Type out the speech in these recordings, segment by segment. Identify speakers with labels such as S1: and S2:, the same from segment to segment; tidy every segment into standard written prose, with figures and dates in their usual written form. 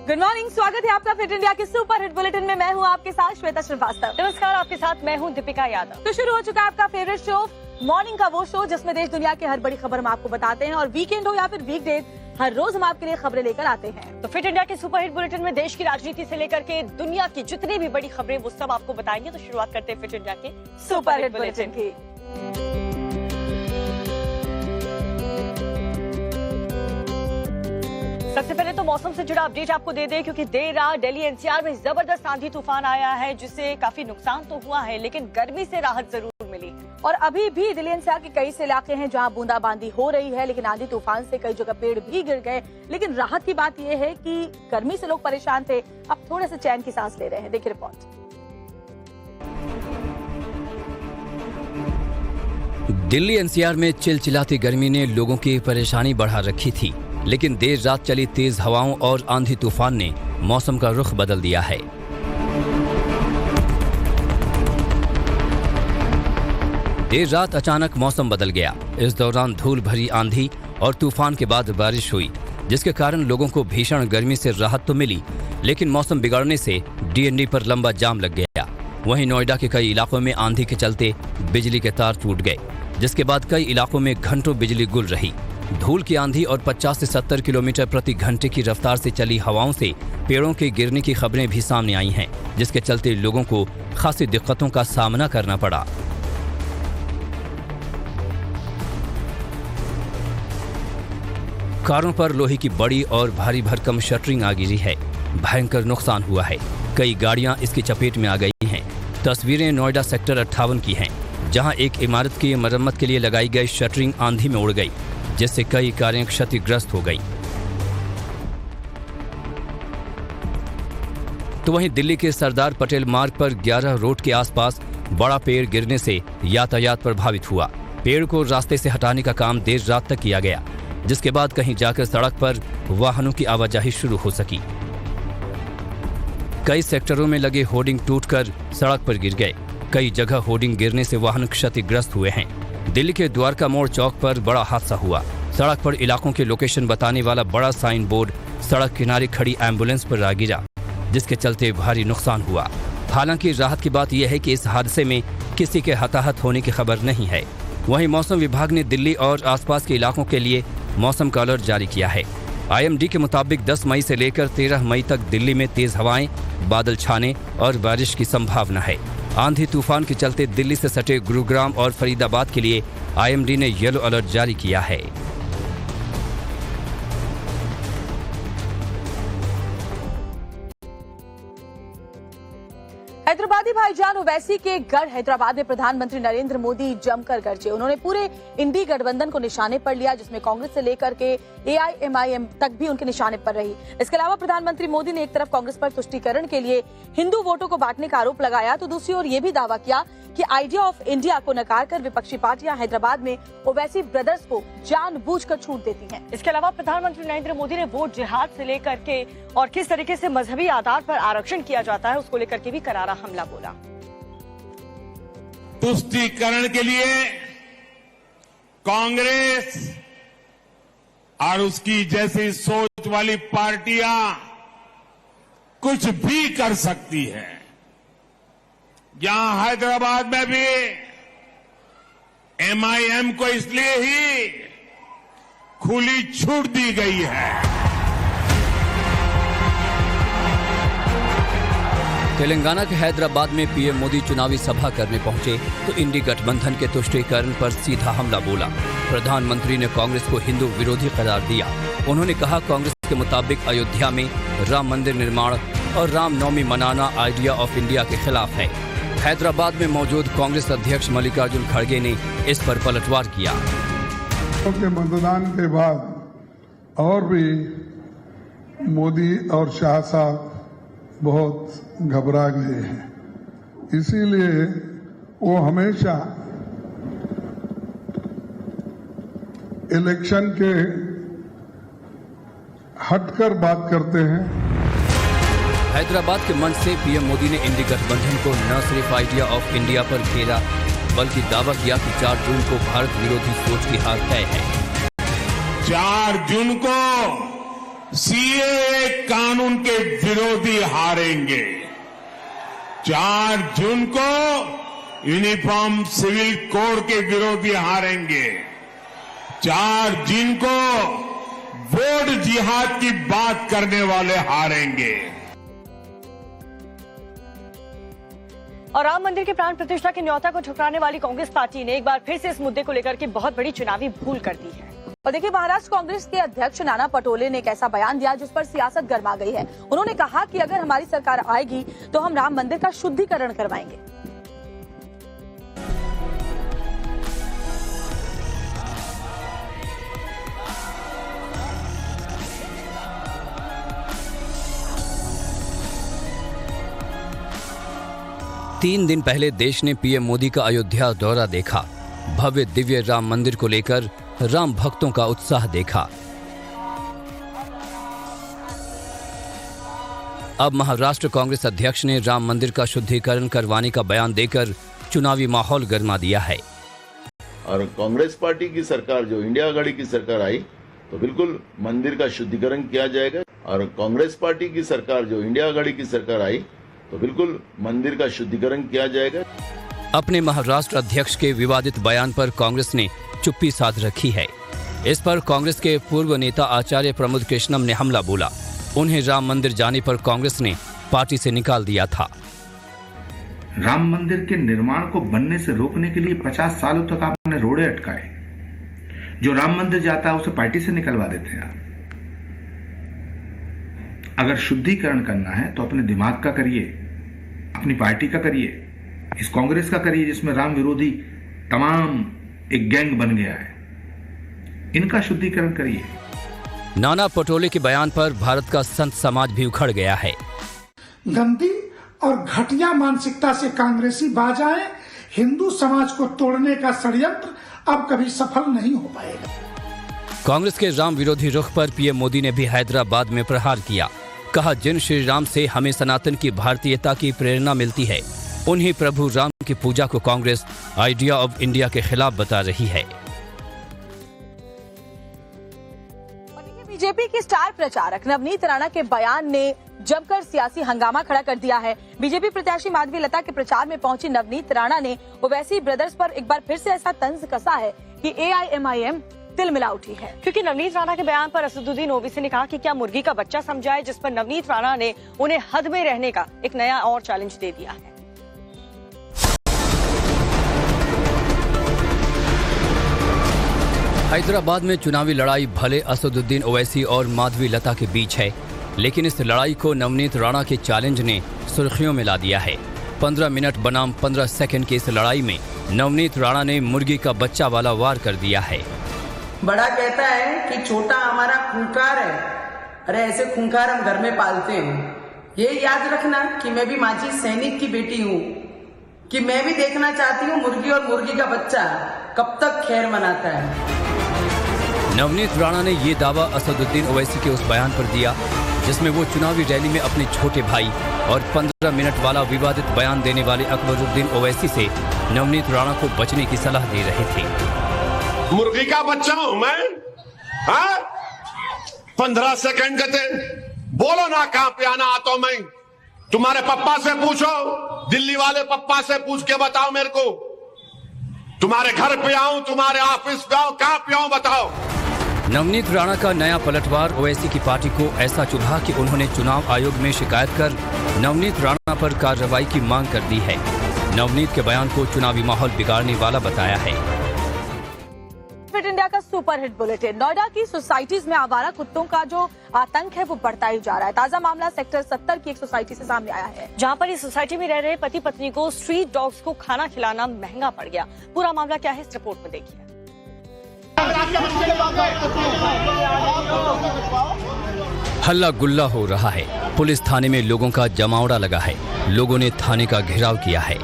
S1: Good morning, स्वागत है आपका फिट इंडिया के सुपर हिट बुलेटिन में। मैं हूँ आपके साथ श्वेता श्रीवास्तव।
S2: नमस्कार, आपके साथ मैं हूँ दीपिका यादव।
S1: तो शुरू हो चुका है आपका फेवरेट शो मॉर्निंग का, वो शो जिसमें देश दुनिया की हर बड़ी खबर हम आपको बताते हैं और वीकेंड हो या फिर वीकडेज हर रोज हम आपके लिए खबरें लेकर आते हैं।
S2: तो फिट इंडिया के सुपर हिट बुलेटिन में देश की राजनीति से लेकर के दुनिया की जितनी भी बड़ी खबरें वो सब आपको बताएंगे। तो शुरुआत करते हैं फिट इंडिया के
S1: सुपर हिट बुलेटिन की।
S2: सबसे पहले तो मौसम से जुड़ा अपडेट आपको दे दें, क्योंकि देर रात दिल्ली एनसीआर में जबरदस्त आंधी तूफान आया है, जिससे काफी नुकसान तो हुआ है, लेकिन गर्मी से राहत जरूर मिली।
S1: और अभी भी दिल्ली एनसीआर के कई से इलाके हैं जहां बूंदाबांदी हो रही है, लेकिन आंधी तूफान से कई जगह पेड़ भी गिर गए। लेकिन राहत की बात यह है कि गर्मी से लोग परेशान थे, अब थोड़े से चैन की सांस ले रहे हैं। देखिए रिपोर्ट।
S3: दिल्ली एनसीआर में चिलचिलाती गर्मी ने लोगों की परेशानी बढ़ा रखी थी, लेकिन देर रात चली तेज हवाओं और आंधी तूफान ने मौसम का रुख बदल दिया है। देर रात अचानक मौसम बदल गया। इस दौरान धूल भरी आंधी और तूफान के बाद बारिश हुई, जिसके कारण लोगों को भीषण गर्मी से राहत तो मिली, लेकिन मौसम बिगड़ने से डीएनडी पर लंबा जाम लग गया। वहीं नोएडा के कई इलाकों में आंधी के चलते बिजली के तार टूट गए, जिसके बाद कई इलाकों में घंटों बिजली गुल रही। धूल की आंधी और 50 से 70 किलोमीटर प्रति घंटे की रफ्तार से चली हवाओं से पेड़ों के गिरने की खबरें भी सामने आई हैं, जिसके चलते लोगों को खासी दिक्कतों का सामना करना पड़ा। कारों पर लोहे की बड़ी और भारी भरकम शटरिंग आ गिरी है। भयंकर नुकसान हुआ है। कई गाड़ियां इसकी चपेट में आ गई हैं। तस्वीरें नोएडा सेक्टर 58 की हैं, जहां एक इमारत की मरम्मत के लिए लगाई गई शटरिंग आंधी में उड़ गई, जिससे कई कारें क्षतिग्रस्त हो गई। तो वहीं दिल्ली के सरदार पटेल मार्ग पर 11 रोड के आसपास बड़ा पेड़ गिरने से यातायात प्रभावित हुआ। पेड़ को रास्ते से हटाने का काम देर रात तक किया गया, जिसके बाद कहीं जाकर सड़क पर वाहनों की आवाजाही शुरू हो सकी। कई सेक्टरों में लगे होर्डिंग टूटकर सड़क पर गिर गए। कई जगह होर्डिंग गिरने से वाहन क्षतिग्रस्त हुए हैं। दिल्ली के द्वारका मोड़ चौक पर बड़ा हादसा हुआ। सड़क पर इलाकों के लोकेशन बताने वाला बड़ा साइन बोर्ड सड़क किनारे खड़ी एम्बुलेंस पर आ गिरा, जिसके चलते भारी नुकसान हुआ। हालांकि राहत की बात यह है कि इस हादसे में किसी के हताहत होने की खबर नहीं है। वहीं मौसम विभाग ने दिल्ली और आसपास के इलाकों के लिए मौसम का अलर्ट जारी किया है। आईएमडी के मुताबिक 10 मई से लेकर 13 मई तक दिल्ली में तेज हवाएं, बादल छाने और बारिश की संभावना है। आंधी तूफान के चलते दिल्ली से सटे गुरुग्राम और फरीदाबाद के लिए आईएमडी ने येलो अलर्ट जारी किया है।
S1: हैदराबादी भाईजान ओवैसी के गढ़ हैदराबाद में प्रधानमंत्री नरेंद्र मोदी जमकर गरजे। उन्होंने पूरे इंडी गठबंधन को निशाने पर लिया, जिसमें कांग्रेस से लेकर के एआईएमआईएम तक भी उनके निशाने पर रही। इसके अलावा प्रधानमंत्री मोदी ने एक तरफ कांग्रेस पर तुष्टीकरण के लिए हिंदू वोटों को बांटने का आरोप लगाया, तो दूसरी ओर ये भी दावा किया कि आइडिया ऑफ इंडिया को नकार कर विपक्षी पार्टियां हैदराबाद में ओवैसी ब्रदर्स को जानबूझकर छूट देती हैं।
S2: इसके अलावा प्रधानमंत्री नरेंद्र मोदी ने वोट जिहाद से लेकर के और किस तरीके से मजहबी आधार पर आरक्षण किया जाता है उसको लेकर के भी करारा हमला बोला।
S4: तुष्टीकरण के लिए कांग्रेस और उसकी जैसी सोच वाली पार्टियां कुछ भी कर सकती है। यहां हैदराबाद में भी एमआईएम को इसलिए ही खुली छूट दी गई है।
S3: तेलंगाना के हैदराबाद में पीएम मोदी चुनावी सभा करने पहुंचे तो इंडी गठबंधन के तुष्टीकरण पर सीधा हमला बोला। प्रधानमंत्री ने कांग्रेस को हिंदू विरोधी करार दिया। उन्होंने कहा, कांग्रेस के मुताबिक अयोध्या में राम मंदिर निर्माण और रामनवमी मनाना आइडिया ऑफ इंडिया के खिलाफ है। हैदराबाद में मौजूद कांग्रेस अध्यक्ष मल्लिकार्जुन खड़गे ने इस पर पलटवार किया।
S5: के मतदान के बाद और भी मोदी और शाह साहब बहुत घबरा गए हैं, इसीलिए वो हमेशा इलेक्शन के हटकर बात करते हैं।
S3: हैदराबाद के मंच से पीएम मोदी ने इंडी गठबंधन को न सिर्फ आइडिया ऑफ इंडिया पर घेरा, बल्कि दावा किया कि 4 जून को भारत विरोधी सोच की हार तय है।
S4: 4 जून को सीएए कानून के विरोधी हारेंगे। 4 जून को यूनिफॉर्म सिविल कोड के विरोधी हारेंगे। 4 जून को वोट जिहाद की बात करने वाले हारेंगे।
S2: और राम मंदिर की प्राण प्रतिष्ठा के न्योता को ठुकराने वाली कांग्रेस पार्टी ने एक बार फिर से इस मुद्दे को लेकर के बहुत बड़ी चुनावी भूल कर दी है।
S1: और देखिए, महाराष्ट्र कांग्रेस के अध्यक्ष नाना पटोले ने एक ऐसा बयान दिया जिस पर सियासत गर्मा गई है। उन्होंने कहा कि अगर हमारी सरकार आएगी तो हम राम मंदिर का शुद्धिकरण करवाएंगे।
S3: तीन दिन पहले देश ने पीएम मोदी का अयोध्या दौरा देखा। भव्य दिव्य राम मंदिर को लेकर राम भक्तों का उत्साह देखा। अब महाराष्ट्र कांग्रेस अध्यक्ष ने राम मंदिर का शुद्धिकरण करवाने का बयान देकर चुनावी माहौल गर्मा दिया है।
S6: और कांग्रेस पार्टी की सरकार जो इंडिया आघाड़ी की सरकार आई तो बिल्कुल मंदिर का शुद्धिकरण किया जाएगा। और कांग्रेस पार्टी की सरकार जो इंडिया आघाड़ी की सरकार आई तो बिल्कुल मंदिर का शुद्धिकरण किया जाएगा।
S3: अपने महाराष्ट्र अध्यक्ष के विवादित बयान पर कांग्रेस ने चुप्पी साध रखी है। इस पर कांग्रेस के पूर्व नेता आचार्य प्रमोद कृष्णम ने हमला बोला। उन्हें राम मंदिर जाने पर कांग्रेस ने पार्टी से निकाल दिया था।
S7: राम मंदिर के निर्माण को बनने से रोकने के लिए 50 सालों तक आपने रोड़े अटकाए। जो राम मंदिर जाता है उसे पार्टी से निकलवा देते हैं आप। अगर शुद्धिकरण करना है तो अपने दिमाग का करिए, अपनी पार्टी का करिए, इस कांग्रेस का करिए जिसमें राम विरोधी तमाम एक गैंग बन गया है। इनका शुद्धिकरण करिए।
S3: नाना पटोले के बयान पर भारत का संत समाज भी उखड़ गया है।
S8: गंदी और घटिया मानसिकता से कांग्रेसी बाजाएं हिंदू समाज को तोड़ने का षड्यंत्र अब कभी सफल नहीं हो पाएगा।
S3: कांग्रेस के राम विरोधी रुख पर पीएम मोदी ने भी हैदराबाद में प्रहार किया। कहा, जिन श्री राम से हमें सनातन की भारतीयता की प्रेरणा मिलती है, उन्हीं प्रभु राम की पूजा को कांग्रेस आइडिया ऑफ इंडिया के खिलाफ बता रही है।
S1: बीजेपी की स्टार प्रचारक नवनीत राणा के बयान ने जमकर सियासी हंगामा खड़ा कर दिया है। बीजेपी प्रत्याशी माधवी लता के प्रचार में पहुंची नवनीत राणा ने ओवैसी ब्रदर्स पर एक बार फिर से ऐसा तंज कसा है कि AIMIM तिल मिला उठी है।
S2: क्योंकि नवनीत राणा के बयान पर असदुद्दीन ओवैसी ने कहा कि क्या मुर्गी का बच्चा समझाए, जिस पर नवनीत राणा ने उन्हें हद में रहने का एक नया और चैलेंज दे दिया है।
S3: हैदराबाद में चुनावी लड़ाई भले असदुद्दीन ओवैसी और माधवी लता के बीच है, लेकिन इस लड़ाई को नवनीत राणा के चैलेंज ने सुर्खियों में ला दिया है। 15 मिनट बनाम 15 सेकंड की इस लड़ाई में नवनीत राणा ने मुर्गी का बच्चा वाला वार कर दिया है।
S9: बड़ा कहता है कि छोटा हमारा खूंखार है। अरे ऐसे खूंखार हम घर में पालते हैं। ये याद रखना कि मैं भी माजी सैनिक की बेटी हूँ, कि मैं भी देखना चाहती हूँ मुर्गी और मुर्गी का बच्चा कब तक खैर मनाता है।
S3: नवनीत राणा ने ये दावा असदुद्दीन ओवैसी के उस बयान पर दिया जिसमें वो चुनावी रैली में अपने छोटे भाई और 15 मिनट वाला विवादित बयान देने वाले अकबरुद्दीन ओवैसी से नवनीत राणा को बचने की सलाह दे रहे थे।
S4: मुर्गी का बच्चा हूं मैं? हाँ? 15 सेकंड कहते बोलो ना, कहां पे आना आता हूं मैं? तुम्हारे पप्पा से पूछो, दिल्ली वाले पप्पा से पूछ के बताओ मेरे को। तुम्हारे घर पे आऊं, तुम्हारे ऑफिस पे आऊं, कहां पे आऊं बताओ।
S3: नवनीत राणा का नया पलटवार ओवैसी की पार्टी को ऐसा चुभा कि उन्होंने चुनाव आयोग में शिकायत कर नवनीत राणा पर कार्रवाई की मांग कर दी है। नवनीत के बयान को चुनावी माहौल बिगाड़ने वाला बताया है।
S1: फिट इंडिया का सुपरहिट बुलेटिन। नोएडा की सोसाइटीज में आवारा कुत्तों का जो आतंक है वो बढ़ता ही जा रहा है। ताजा मामला सेक्टर 70 की एक सोसाइटी से सामने आया है,
S2: जहां पर इस सोसाइटी में रह रहे पति पत्नी को स्ट्रीट डॉग्स को खाना खिलाना महंगा पड़ गया। पूरा मामला क्या है इस रिपोर्ट में देखिए।
S3: हल्ला गुल्ला हो रहा है। पुलिस थाने में लोगों का जमावड़ा लगा है। लोगों ने थाने का घेराव किया है।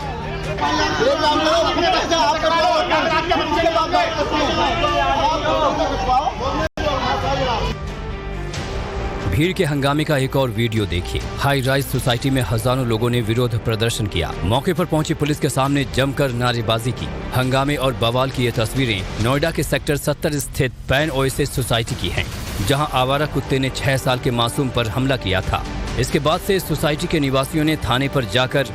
S3: भीड़ के हंगामे का एक और वीडियो देखिए। हाई राइज सोसाइटी में हजारों लोगों ने विरोध प्रदर्शन किया। मौके पर पहुंची पुलिस के सामने जमकर नारेबाजी की। हंगामे और बवाल की ये तस्वीरें नोएडा के सेक्टर 70 स्थित पैन ओएसिस सोसाइटी की हैं, जहां आवारा कुत्ते ने 6 साल के मासूम पर हमला किया था। इसके बाद से सोसाइटी के निवासियों ने थाने पर जाकर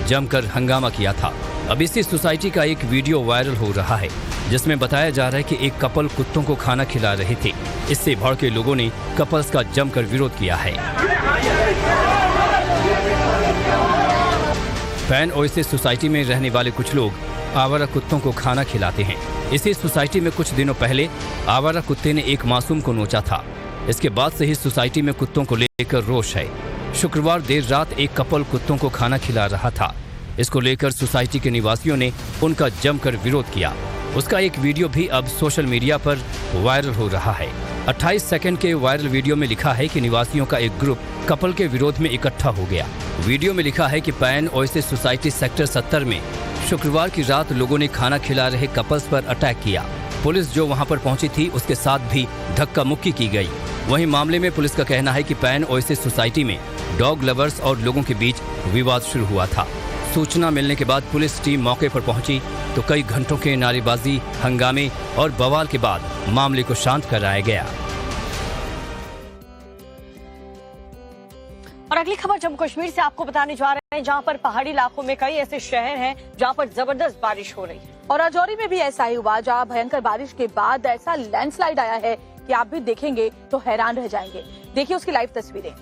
S3: जमकर हंगामा किया था। अब इसी सोसाइटी का एक वीडियो वायरल हो रहा है, जिसमें बताया जा रहा है कि एक कपल कुत्तों को खाना खिला रहे थे। इससे भड़के लोगों ने कपल्स का जमकर विरोध किया है। पैन ओएसिस सोसाइटी में रहने वाले कुछ लोग आवारा कुत्तों को खाना खिलाते हैं। इसी सोसाइटी में कुछ दिनों पहले आवारा कुत्ते ने एक मासूम को नोचा था। इसके बाद से ही सोसाइटी में कुत्तों को लेकर रोष है। शुक्रवार देर रात एक कपल कुत्तों को खाना खिला रहा था। इसको लेकर सोसाइटी के निवासियों ने उनका जमकर विरोध किया। उसका एक वीडियो भी अब सोशल मीडिया पर वायरल हो रहा है। 28 सेकंड के वायरल वीडियो में लिखा है कि निवासियों का एक ग्रुप कपल के विरोध में इकट्ठा हो गया। वीडियो में लिखा है कि पैन ओएसिस सोसाइटी सेक्टर 70 में शुक्रवार की रात लोगों ने खाना खिला रहे कपल्स पर अटैक किया। पुलिस जो वहां पर पहुंची थी उसके साथ भी धक्का मुक्की की गई। वहीं मामले में पुलिस का कहना है कि पैन ओएसिस सोसाइटी में डॉग लवर्स और लोगों के बीच विवाद शुरू हुआ था। सूचना मिलने के बाद पुलिस टीम मौके पर पहुंची तो कई घंटों के नारेबाजी, हंगामे और बवाल के बाद मामले को शांत कराया गया।
S2: और अगली खबर जम्मू कश्मीर से आपको बताने जा रहे हैं, जहां पर पहाड़ी इलाकों में कई ऐसे शहर हैं जहां पर जबरदस्त बारिश हो रही है।
S1: और राजौरी में भी ऐसा ही हुआ, जहां भयंकर बारिश के बाद ऐसा लैंडस्लाइड आया है कि आप भी देखेंगे तो हैरान रह जाएंगे। देखिए उसकी लाइव तस्वीरें।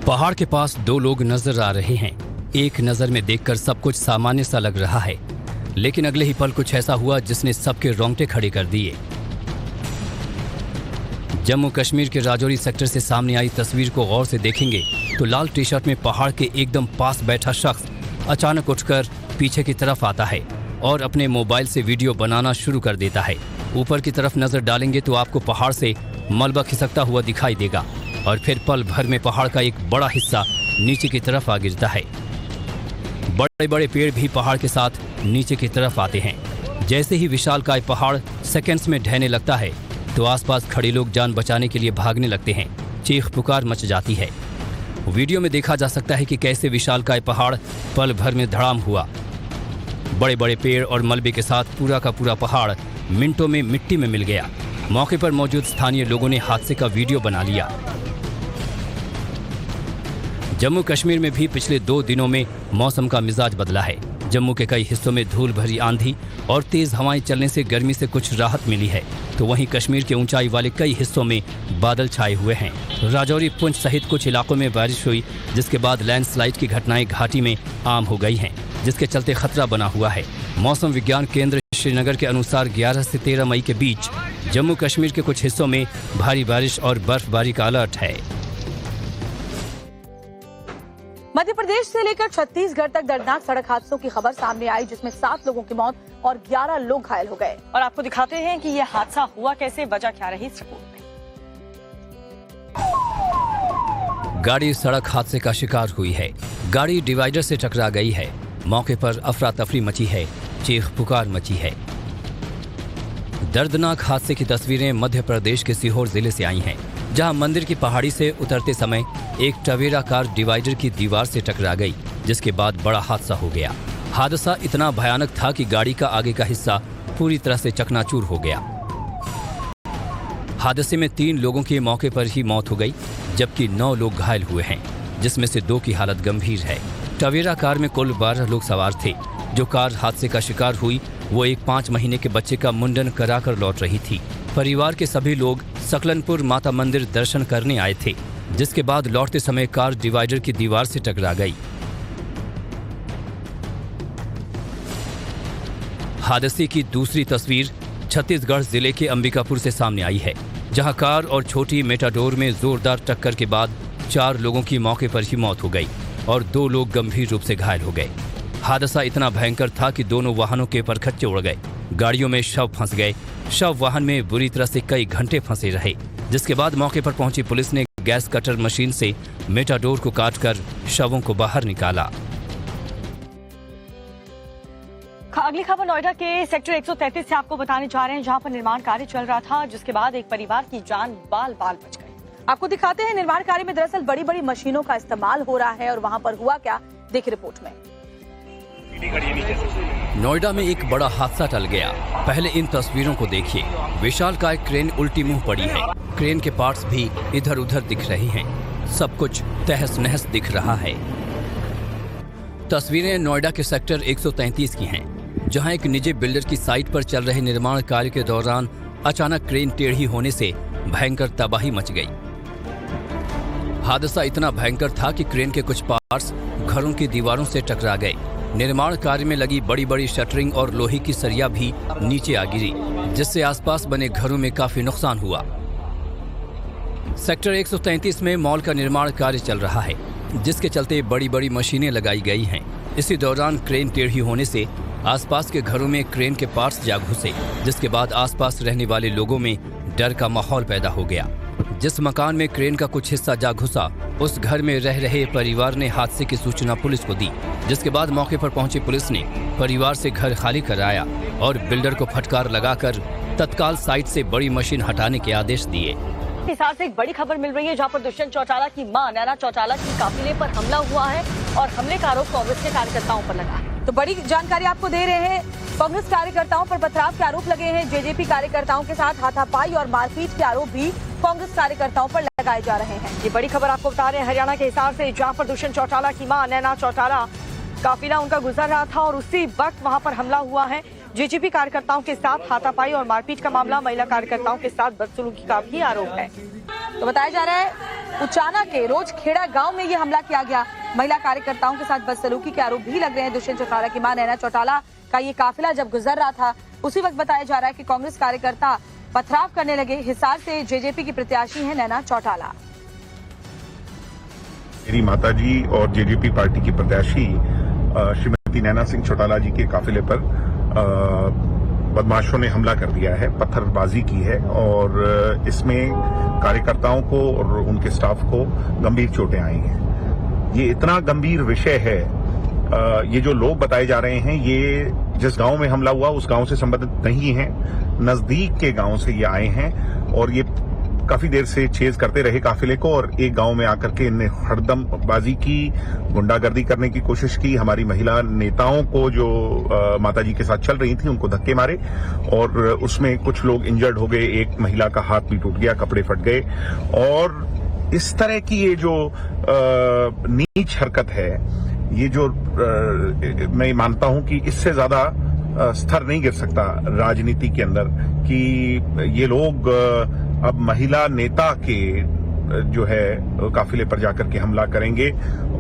S3: पहाड़ के पास 2 लोग नजर आ रहे हैं। एक नजर में देखकर सब कुछ सामान्य सा लग रहा है, लेकिन अगले ही पल कुछ ऐसा हुआ जिसने सबके रोंगटे खड़े कर दिए। जम्मू कश्मीर के राजौरी सेक्टर से सामने आई तस्वीर को गौर से देखेंगे तो लाल टी शर्ट में पहाड़ के एकदम पास बैठा शख्स अचानक उठकर पीछे की तरफ आता है और अपने मोबाइल से वीडियो बनाना शुरू कर देता है। ऊपर की तरफ नजर डालेंगे तो आपको पहाड़ से मलबा खिसकता हुआ दिखाई देगा और फिर पल भर में पहाड़ का एक बड़ा हिस्सा नीचे की तरफ आ गिरता है। बड़े बड़े पेड़ भी पहाड़ के साथ नीचे की तरफ आते हैं। जैसे ही विशालकाय पहाड़ सेकंड्स में ढहने लगता है तो आसपास खड़े लोग जान बचाने के लिए भागने लगते हैं। चीख पुकार मच जाती है। वीडियो में देखा जा सकता है कि कैसे विशालकाय पहाड़ पल भर में धड़ाम हुआ। बड़े बड़े पेड़ और मलबे के साथ पूरा का पूरा पहाड़ मिनटों में मिट्टी में मिल गया। मौके पर मौजूद स्थानीय लोगों ने हादसे का वीडियो बना लिया। जम्मू कश्मीर में भी पिछले 2 दिनों में मौसम का मिजाज बदला है। जम्मू के कई हिस्सों में धूल भरी आंधी और तेज हवाएं चलने से गर्मी से कुछ राहत मिली है, तो वहीं कश्मीर के ऊंचाई वाले कई हिस्सों में बादल छाए हुए हैं। राजौरी, पुंछ सहित कुछ इलाकों में बारिश हुई, जिसके बाद लैंडस्लाइड की घटनाएं घाटी में आम हो गई हैं, जिसके चलते खतरा बना हुआ है। मौसम विज्ञान केंद्र श्रीनगर के अनुसार 11 से 13 मई के बीच जम्मू कश्मीर के कुछ हिस्सों में भारी बारिश और बर्फबारी का अलर्ट है।
S1: मध्य प्रदेश से लेकर छत्तीसगढ़ तक दर्दनाक सड़क हादसों की खबर सामने आई, जिसमें 7 लोगों की मौत और 11 लोग घायल हो गए।
S2: और आपको दिखाते हैं कि यह हादसा हुआ कैसे, वजह क्या रही इस रिपोर्ट में।
S3: गाड़ी सड़क हादसे का शिकार हुई है। गाड़ी डिवाइडर से टकरा गई है। मौके पर अफरा तफरी मची है, चीख पुकार मची है। दर्दनाक हादसे की तस्वीरें मध्य प्रदेश के सीहोर जिले से आई हैं, जहां मंदिर की पहाड़ी से उतरते समय एक टवेरा कार डिवाइडर की दीवार से टकरा गई, जिसके बाद बड़ा हादसा हो गया। हादसा इतना भयानक था कि गाड़ी का आगे का हिस्सा पूरी तरह से चकनाचूर हो गया। हादसे में 3 लोगों की मौके पर ही मौत हो गई, जबकि 9 लोग घायल हुए हैं, जिसमें से 2 की हालत गंभीर है। टवेरा कार में कुल 12 लोग सवार थे। जो कार हादसे का शिकार हुई वो एक 5 महीने के बच्चे का मुंडन कराकर लौट रही थी। परिवार के सभी लोग सकलनपुर माता मंदिर दर्शन करने आए थे, जिसके बाद लौटते समय कार डिवाइडर की दीवार से टकरा गई। हादसे की दूसरी तस्वीर छत्तीसगढ़ जिले के अंबिकापुर से सामने आई है, जहां कार और छोटी मेटाडोर में जोरदार टक्कर के बाद 4 लोगों की मौके पर ही मौत हो गई और 2 लोग गंभीर रूप से घायल हो गए। हादसा इतना भयंकर था कि दोनों वाहनों के परखच्चे उड़ गए। गाड़ियों में शव फंस गए। शव वाहन में बुरी तरह से कई घंटे फंसे रहे, जिसके बाद मौके पर पहुंची पुलिस ने गैस कटर मशीन से मेटाडोर को काटकर शवों को बाहर निकाला।
S2: अगली खबर नोएडा के सेक्टर 133 से आपको बताने जा रहे हैं, जहां पर निर्माण कार्य चल रहा था, जिसके बाद एक परिवार की जान बाल बाल बच गई।
S1: आपको दिखाते हैं निर्माण कार्य में दरअसल बड़ी बड़ी मशीनों का इस्तेमाल हो रहा है और वहां पर हुआ क्या, देखिए रिपोर्ट में।
S3: नोएडा में एक बड़ा हादसा टल गया। पहले इन तस्वीरों को देखिए। विशालकाय क्रेन उल्टी मुंह पड़ी है। क्रेन के पार्ट्स भी इधर उधर दिख रहे हैं। सब कुछ तहस नहस दिख रहा है। तस्वीरें नोएडा के सेक्टर 133 की हैं, जहां एक निजी बिल्डर की साइट पर चल रहे निर्माण कार्य के दौरान अचानक क्रेन टेढ़ी होने से भयंकर तबाही मच गई। हादसा इतना भयंकर था कि क्रेन के कुछ पार्ट्स घरों की दीवारों से टकरा गए। निर्माण कार्य में लगी बड़ी बड़ी शटरिंग और लोहे की सरिया भी नीचे आ गिरी, जिससे आसपास बने घरों में काफी नुकसान हुआ। सेक्टर 133 में मॉल का निर्माण कार्य चल रहा है, जिसके चलते बड़ी बड़ी मशीनें लगाई गई हैं। इसी दौरान क्रेन टेढ़ी होने से आसपास के घरों में क्रेन के पार्ट्स जा घुसे, जिसके बाद आसपास रहने वाले लोगों में डर का माहौल पैदा हो गया। जिस मकान में क्रेन का कुछ हिस्सा जा घुसा, उस घर में रह रहे परिवार ने हादसे की सूचना पुलिस को दी, जिसके बाद मौके पर पहुंची पुलिस ने परिवार से घर खाली कराया और बिल्डर को फटकार लगाकर तत्काल साइट से बड़ी मशीन हटाने के आदेश दिए।
S2: हिसार से एक बड़ी खबर मिल रही है, जहां पर दुष्यंत चौटाला की मां नैना चौटाला की काफिले पर हमला हुआ है और हमले का आरोप कांग्रेस के कार्यकर्ताओं पर लगा है।
S1: तो बड़ी जानकारी आपको दे रहे हैं। कांग्रेस कार्यकर्ताओं पर पथराव के आरोप लगे हैं। जेजेपी कार्यकर्ताओं के साथ हाथापाई और मारपीट के आरोप भी कांग्रेस कार्यकर्ताओं पर लगाए जा रहे हैं।
S2: ये बड़ी खबर आपको बता रहे हैं हरियाणा के हिसार से, जहां पर दुष्यंत चौटाला की मां नैना चौटाला काफिला उनका गुजर रहा था और उसी वक्त वहां पर हमला हुआ है। जेजेपी कार्यकर्ताओं के साथ हाथापाई और मारपीट का मामला, महिला कार्यकर्ताओं के साथ बदसलूकी का भी आरोप है।
S1: तो बताया जा रहा है उचाना के रोजखेड़ा गांव में ये हमला किया गया। महिला कार्यकर्ताओं के साथ बदसलूकी के आरोप भी लग रहे हैं। दुष्यंत चौटाला की मां नैना चौटाला का ये काफिला जब गुजर रहा था, उसी वक्त बताया जा रहा है कि कांग्रेस कार्यकर्ता पथराव करने लगे। हिसार से जेजेपी की प्रत्याशी है नैना चौटाला।
S10: मेरी माताजी और जेजेपी पार्टी की प्रत्याशी श्रीमती नैना सिंह चौटाला जी के काफिले पर बदमाशों ने हमला कर दिया है, पत्थरबाजी की है और इसमें कार्यकर्ताओं को और उनके स्टाफ को गंभीर चोटें आई हैं। ये इतना गंभीर विषय है। ये जो लोग बताए जा रहे हैं, ये जिस गांव में हमला हुआ उस गांव से संबंधित नहीं है, नजदीक के गांव से ये आए हैं और ये काफी देर से चेज करते रहे काफिले को और एक गांव में आकर के इनने हड़दमबाजी की, गुंडागर्दी करने की कोशिश की। हमारी महिला नेताओं को जो माताजी के साथ चल रही थी उनको धक्के मारे और उसमें कुछ लोग इंजर्ड हो गए। एक महिला का हाथ भी टूट गया, कपड़े फट गए और इस तरह की ये जो नीच हरकत है, ये जो मैं मानता हूं कि इससे ज्यादा स्तर नहीं गिर सकता राजनीति के अंदर कि ये लोग अब महिला नेता के जो है काफिले पर जाकर के हमला करेंगे।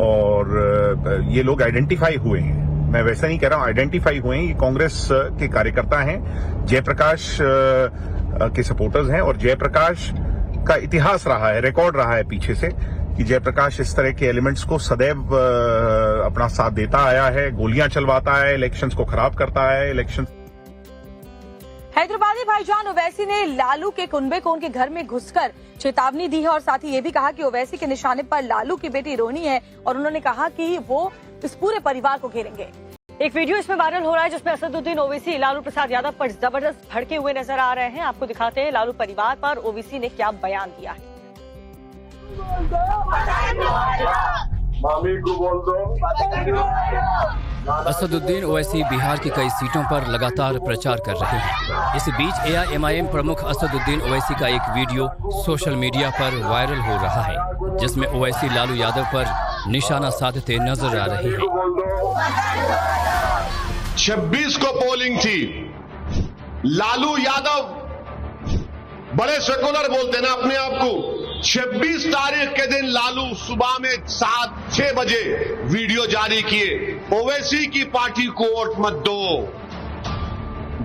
S10: और ये लोग आइडेंटिफाई हुए हैं, मैं वैसा नहीं कह रहा हूं, आइडेंटिफाई हुए हैं। ये कांग्रेस के कार्यकर्ता हैं, जयप्रकाश के सपोर्टर्स हैं और जयप्रकाश का इतिहास रहा है, रिकॉर्ड रहा है पीछे से कि जयप्रकाश इस तरह के एलिमेंट्स को सदैव अपना साथ देता आया है, गोलियां चलवाता है, इलेक्शंस को खराब करता है। इलेक्शन
S1: हैदराबादी भाईजान ओवैसी ने लालू के कुनबे को उनके घर में घुसकर चेतावनी दी है और साथ ही ये भी कहा कि ओवैसी के निशाने पर लालू की बेटी रोनी है और उन्होंने कहा कि वो इस पूरे परिवार को घेरेंगे।
S2: एक वीडियो इसमें वायरल हो रहा है, जिसमें असदुद्दीन ओवैसी लालू प्रसाद यादव पर जबरदस्त भड़के हुए नजर आ रहे हैं। आपको दिखाते हैं लालू परिवार पर ओवैसी ने क्या बयान दिया है।
S11: मामी को बोल दो।
S3: असदुद्दीन ओवैसी बिहार की कई सीटों पर लगातार प्रचार कर रहे हैं। इस बीच AIMIM प्रमुख असदुद्दीन ओवैसी का एक वीडियो सोशल मीडिया पर वायरल हो रहा है, जिसमें ओवैसी लालू यादव पर निशाना साधते नजर आ रहे हैं।
S4: 26 को पोलिंग थी, लालू यादव बड़े सेकुलर बोलते ना अपने आप को। 26 तारीख के दिन लालू सुबह में 7-6 बजे वीडियो जारी किए, ओवैसी की पार्टी को वोट मत दो,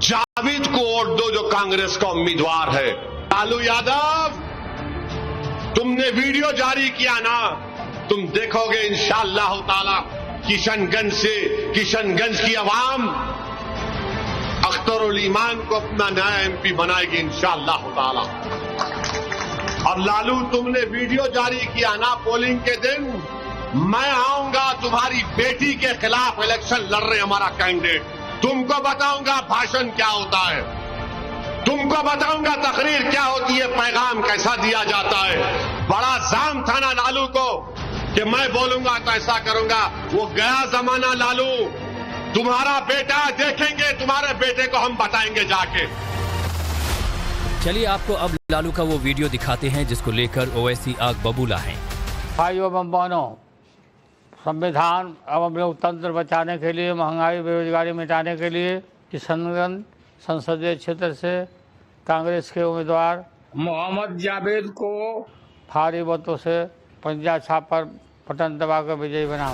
S4: जावेद को वोट दो जो कांग्रेस का उम्मीदवार है। लालू यादव, तुमने वीडियो जारी किया ना, तुम देखोगे इंशाअल्लाह ताला किशनगंज की आवाम अख्तरुल ईमान को अपना नया MP बनाएगी इंशाअल्लाह ताला। और लालू, तुमने वीडियो जारी किया ना पोलिंग के दिन, मैं आऊंगा तुम्हारी बेटी के खिलाफ इलेक्शन लड़ रहे हमारा कैंडिडेट, तुमको बताऊंगा भाषण क्या होता है, तुमको बताऊंगा तकरीर क्या होती है, पैगाम कैसा दिया जाता है। बड़ा जाम था ना लालू को कि मैं बोलूंगा तो ऐसा करूंगा। वो गया जमाना लालू, तुम्हारा बेटा देखेंगे, तुम्हारे बेटे को हम बताएंगे जाके।
S3: चलिए आपको अब लालू का वो वीडियो दिखाते हैं जिसको लेकर ओवैसी आग बबूला है।
S12: भाइयों बहनों, संविधान एवं लोकतंत्र बचाने के लिए, महंगाई बेरोजगारी मिटाने के लिए किशनगंज संसदीय क्षेत्र से कांग्रेस के उम्मीदवार मोहम्मद जावेद को भारी मतों से पंजा छाप पर बटन दबाकर विजयी बना।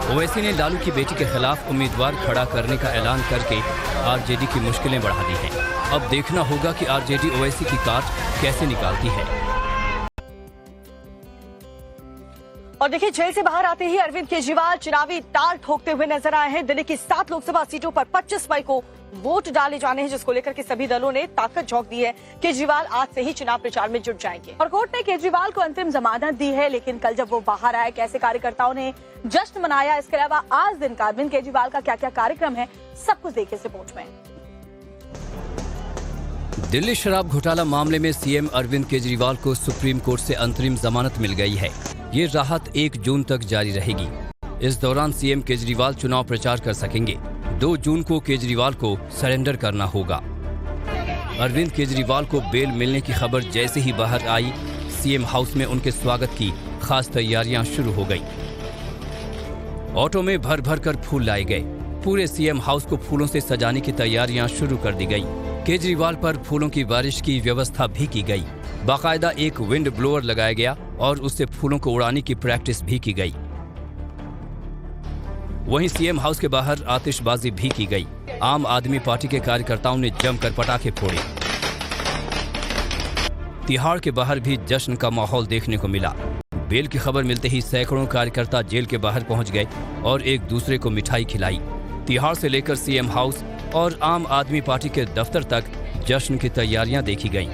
S3: ओवैसी ने लालू की बेटी के खिलाफ उम्मीदवार खड़ा करने का ऐलान करके आरजेडी की मुश्किलें बढ़ा दी हैं। अब देखना होगा कि आरजेडी ओवैसी की काट कैसे निकालती है।
S2: और देखिए, जेल से बाहर आते ही अरविंद केजरीवाल चुनावी ताल ठोकते हुए नजर आए हैं। दिल्ली की 7 लोकसभा सीटों पर 25 मई को वोट डाले जाने हैं, जिसको लेकर के सभी दलों ने ताकत झोंक दी है। केजरीवाल आज से ही चुनाव प्रचार में जुट जाएंगे।
S1: और कोर्ट ने केजरीवाल को अंतरिम जमानत दी है, लेकिन कल जब वो बाहर आए कैसे कार्यकर्ताओं ने जश्न मनाया, इसके अलावा आज दिन का अरविंद केजरीवाल का क्या क्या कार्यक्रम है, सब कुछ देखिए इस रिपोर्ट में।
S3: दिल्ली शराब घोटाला मामले में सीएम अरविंद केजरीवाल को सुप्रीम कोर्ट से अंतरिम जमानत मिल गई है। ये राहत 1 जून तक जारी रहेगी। इस दौरान सीएम केजरीवाल चुनाव प्रचार कर सकेंगे। 2 जून को केजरीवाल को सरेंडर करना होगा। अरविंद केजरीवाल को बेल मिलने की खबर जैसे ही बाहर आई, सीएम हाउस में उनके स्वागत की खास तैयारियां शुरू हो गई। ऑटो में भर भर कर फूल लाए गए। पूरे सीएम हाउस को फूलों से सजाने की तैयारियां शुरू कर दी गई। केजरीवाल पर फूलों की बारिश की व्यवस्था भी की गई। बाकायदा एक विंड ब्लोअर लगाया गया और उससे फूलों को उड़ाने की प्रैक्टिस भी की गई। वहीं सीएम हाउस के बाहर आतिशबाजी भी की गई। आम आदमी पार्टी के कार्यकर्ताओं ने जमकर पटाखे फोड़े। तिहाड़ के बाहर भी जश्न का माहौल देखने को मिला। बेल की खबर मिलते ही सैकड़ों कार्यकर्ता जेल के बाहर पहुंच गए और एक दूसरे को मिठाई खिलाई। तिहाड़ से लेकर सीएम हाउस और आम आदमी पार्टी के दफ्तर तक जश्न की तैयारियां देखी गईं।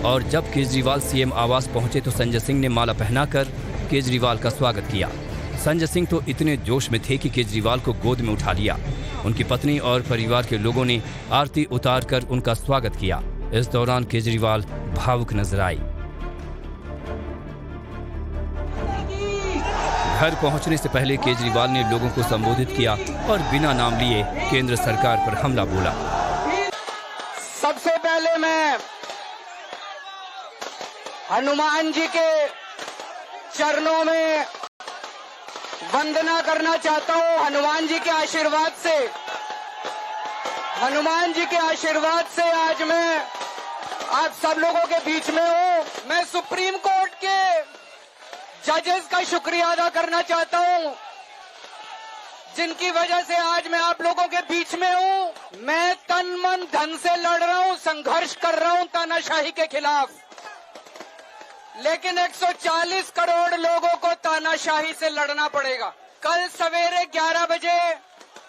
S3: और जब केजरीवाल सीएम आवास पहुंचे तो संजय सिंह ने माला पहनाकर केजरीवाल का स्वागत किया। संजय सिंह तो इतने जोश में थे कि केजरीवाल को गोद में उठा लिया। उनकी पत्नी और परिवार के लोगों ने आरती उतारकर उनका स्वागत किया। इस दौरान केजरीवाल भावुक नजर आए। घर पहुंचने से पहले केजरीवाल ने लोगों को संबोधित किया और बिना नाम लिए केंद्र सरकार पर हमला बोला।
S12: सबसे पहले मैं हनुमान जी के चरणों में वंदना करना चाहता हूं। हनुमान जी के आशीर्वाद से आज मैं आप सब लोगों के बीच में हूं। मैं सुप्रीम कोर्ट के जजेस का शुक्रिया अदा करना चाहता हूं, जिनकी वजह से आज मैं आप लोगों के बीच में हूं। मैं तन मन धन से लड़ रहा हूं, संघर्ष कर रहा हूं तानाशाही के खिलाफ, लेकिन 140 करोड़ लोगों को तानाशाही से लड़ना पड़ेगा। कल सवेरे 11 बजे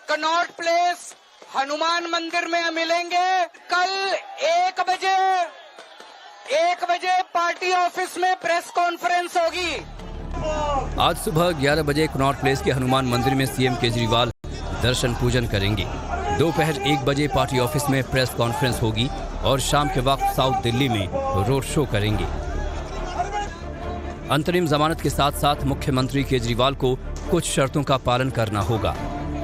S12: कनॉट प्लेस हनुमान मंदिर में मिलेंगे। कल 1 बजे पार्टी ऑफिस में प्रेस कॉन्फ्रेंस होगी।
S3: आज सुबह 11 बजे कनॉट प्लेस के हनुमान मंदिर में सीएम केजरीवाल दर्शन पूजन करेंगे। दोपहर 1 बजे पार्टी ऑफिस में प्रेस कॉन्फ्रेंस होगी और शाम के वक्त साउथ दिल्ली में रोड शो करेंगे। अंतरिम जमानत के साथ साथ मुख्यमंत्री केजरीवाल को कुछ शर्तों का पालन करना होगा।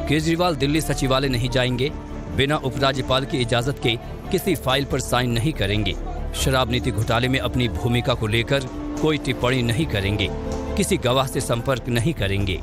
S3: केजरीवाल दिल्ली सचिवालय नहीं जाएंगे, बिना उपराज्यपाल की इजाजत के किसी फाइल पर साइन नहीं करेंगे, शराब नीति घोटाले में अपनी भूमिका को लेकर कोई टिप्पणी नहीं करेंगे, किसी गवाह से संपर्क नहीं करेंगे।